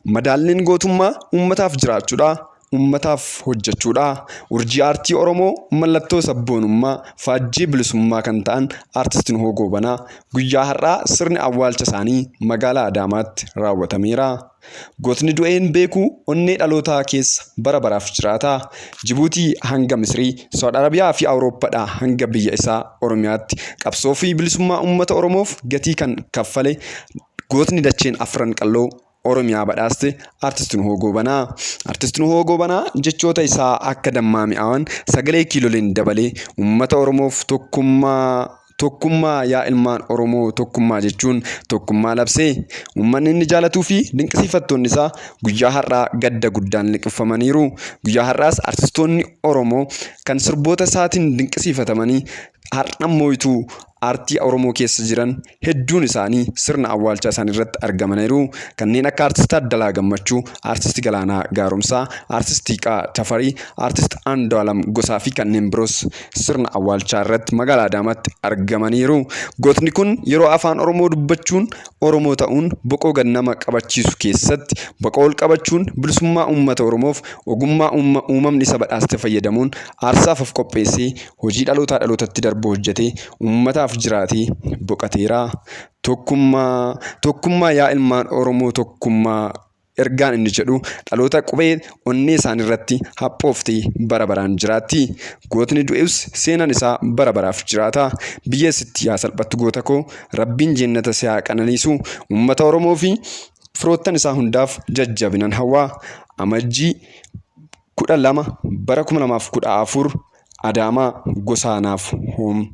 Madaalliin gootummaa uummataaf jiraachuudha. Uummataaf hojjechuudha. Urjii aartii Oromoo mallattoo sabboonummaa faajjii bilisummaa kan ta'an aartist Nuhoo Goobanaa guyyaa har'aa sirni awwaalcha isaanii magaalaa Adaamaatti raawwatameera. Gootni du'ee hin beeku onnee dhalootaa keessa bara baraaf jiraata. Jibuutii hanga Misrii, Saawud Arabiyaa fi Awurooppaadhaa hanga biyya isaa Oromiyaatti qabsoo fi bilisummaa uummata Oromoof gatii kan kaffale gootni dacheen afran qalloo Oromiyaa badhaaste aartist Nuhoo Goobanaa. Aartist Nuhoo Goobanaa jechoota isaa akka dammaa mi'aawan sagalee kiiloleen dabalee uummata Oromoof tokkummaa yaa ilmaan Oromoo tokkummaa jechuun tokkummaa labsee uummanni inni jaalatuu fi dinqisiifattoonni isaa guyyaa har'aa gadda guddaan liqeeffamaniiru. Guyyaa har'aas aartistoonni Oromoo kan sirboota isaatiin dinqisiifatamanii har'a moo'ituu aartii Oromoo keessa jiran hedduun isaanii sirna awwaalchaa isaanii irratti argamaniiru. Kanneen akka aartist Addalaa Gammachuu, aartist Galaanaa Gaaromsaa, aartist Hiiqaa Tafarii, aartist Andu'aalam Gosaa fi kanneen biroos sirna awwaalchaa irratti magaalaa Adaamaatti argamaniiru. Gootni kun yeroo afaan Oromoo dubbachuun Oromoo ta'uun boqoo gad nama qabachiisu keessatti boqoo ol qabachuun bilisummaa uummata Oromoof ogummaa uumamni isa badhaaste fayyadamuun aarsaaf of qopheessee hojii dhalootaa dhalootatti darbu hojjetee uummataaf jiraatee boqateera. Tokkummaa yaa ilmaan Oromoo tokkummaa ergaan inni jedhu dhaloota qubee onnee isaanii irratti haphooftee bara baraan jiraatti. Gootni du'eus seenaan isaa bara baraaf jiraata. Biyya sitti yaa salphattu goota koo rabbiin jannata si haa qananiisu. Uummata Oromoo fi firoottan isaa hundaaf jajjabinan hawwaa. Amajjii 12 bara 2014 Adaamaa Gosaanaaf hoom.